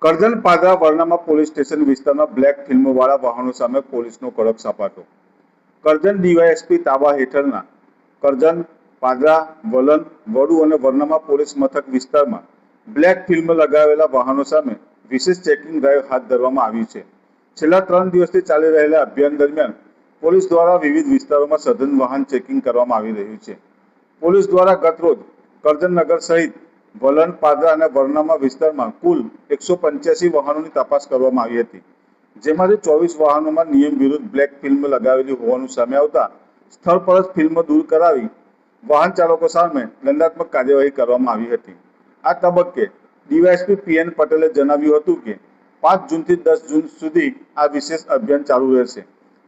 Karjan Padra Varnama police station વિસ્તારમાં black ફિલ્મવાળા વાહનો સામે પોલીસનો કડક સપાટો. કરજણ ડીવાયએસપી તાબા હેઠળના કરજણ, પાદરા, વલણ, વડુ અને વરનામા પોલીસ મથક વિસ્તારમાં બ્લેક ફિલ્મ લગાવેલા વાહનો સામે વિશેષ ચેકિંગ ડ્રાઈવ હાથ ધરવામાં આવી છે. છેલ્લા 3 દિવસથી ચાલી રહેલા અભિયાન દરમિયાન પોલીસ દ્વારા વિવિધ વિસ્તારોમાં સઘન વાહન ચેકિંગ કરવામાં આવી રહ્યું છે. પોલીસ દ્વારા ગતરોજ કરજણ નગર સહિત વલણ, પાદરા અને વરનામા વિસ્તારમાં કુલ 185 વાહનોની તપાસ કરવામાં આવી હતી, જેમાંથી 24 વાહનોમાં નિયમ વિરુદ્ધ બ્લેક ફિલ્મ લગાવેલી હોવાનું સામે આવતા સ્થળ પર જ ફિલ્મ દૂર કરાવી વાહન ચાલકો સામે દંડાત્મક કાર્યવાહી કરવામાં આવી હતી. આ તબક્કે ડીવાયએસપી પીએન પટેલે જણાવ્યું હતું કે 5 જૂનથી 10 જૂન સુધી આ વિશેષ અભિયાન ચાલુ રહેશે,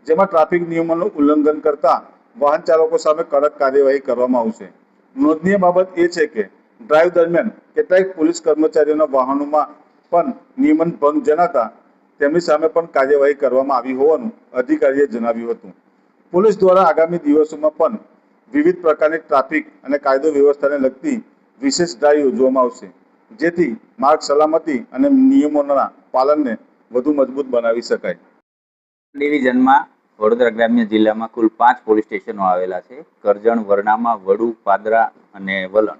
જેમાં ટ્રાફિક નિયમોનું ઉલ્લંઘન કરતા વાહન ચાલકો સામે કડક કાર્યવાહી કરવામાં આવશે. નોંધનીય બાબત એ છે કે ડ્રાઈવ દરમિયાન કેટલાક પોલીસ કર્મચારીઓના વાહનોમાં પણ નિયમન ભંગ જણાતા તેમની સામે પણ કાર્યવાહી કરવામાં આવી હોવાનું અધિકારીએ જણાવ્યું હતું. પોલીસ દ્વારા આગામી દિવસોમાં પણ વિવિધ પ્રકારની ટ્રાફિક અને કાયદો વ્યવસ્થાને લગતી વિશેષ ડ્રાઈવ યોજવામાં આવશે, જેથી માર્ગ સલામતી અને નિયમોના પાલનને વધુ મજબૂત બનાવી શકાય. ડિવિઝનમાં વડોદરા ગ્રામ્ય જિલ્લામાં કુલ 5 પોલીસ સ્ટેશનો આવેલા છે: કરજણ, વરનામા, વડુ, પાદરા અને વલણ.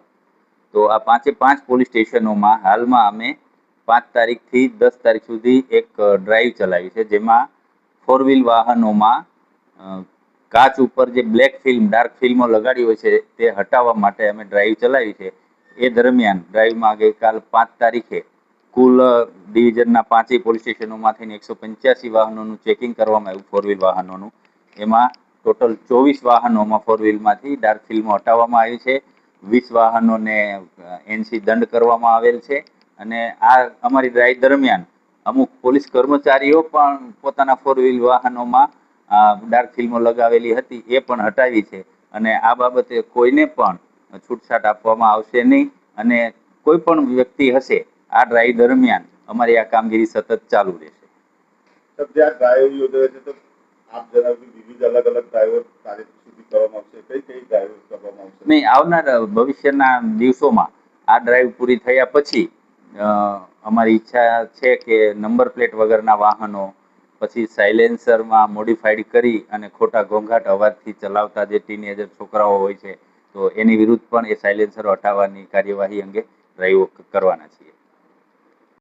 તો આ 5 પોલીસ સ્ટેશનોમાં હાલમાં અમે 5 તારીખથી 10 તારીખ સુધી એક ડ્રાઈવ ચલાવી છે, જેમાં 4 વ્હીલ વાહનોમાં કાચ ઉપર જે બ્લેક ફિલ્મ, ડાર્ક ફિલ્મો લગાડી હોય છે તે હટાવવા માટે અમે ડ્રાઈવ ચલાવી છે. એ દરમિયાન ડ્રાઈવમાં ગઈકાલ 5 તારીખે કુલ ડિવિઝનના 5 પોલીસ સ્ટેશનોમાંથી 185 વાહનોનું ચેકિંગ કરવામાં આવ્યું, 4 વ્હીલ વાહનોનું. એમાં ટોટલ 24 વાહનોમાં 4 વ્હીલમાંથી ડાર્ક ફિલ્મો હટાવવામાં આવી છે. 20 વાહનોને એનસી દંડ કરવામાં આવેલ છે. અને આ અમારી ડ્રાઈવ દરમિયાન અમુક પોલીસ કર્મચારીઓ પણ પોતાના 4 વ્હીલ વાહનોમાં ડાર્ક ફિલ્મો લગાવેલી હતી એ પણ હટાવી છે. અને આ બાબતે કોઈને પણ છૂટછાટ આપવામાં આવશે નહીં. અને કોઈ પણ વ્યક્તિ હશે, આ ડ્રાઈવ દરમિયાન અમારી આ કામગીરી સતત ચાલુ રહેશે. જ્યાં ડ્રાઈવ યોજાય છે તો આપ જણાવ્યું વિવિધ અલગ અલગ ડ્રાઈવો તારીખ સુધી કરવામાં આવશે, કઈ ડ્રાઈવ કરવામાં આવશે? નહીં, આવનાર ભવિષ્યના દિવસોમાં આ ડ્રાઈવ પૂરી થયા પછી અમારી ઈચ્છા છે કે નંબર પ્લેટ વગરના વાહનો, પછી સાયલેન્સરમાં મોડિફાઈડ કરી અને ખોટા ઘોંઘાટ અવાજથી ચલાવતા જે ટીનેજર છોકરાઓ હોય છે, તો એની વિરુદ્ધ પણ એ સાયલેન્સરો હટાવવાની કાર્યવાહી અંગે ડ્રાઈવો કરવાના છીએ.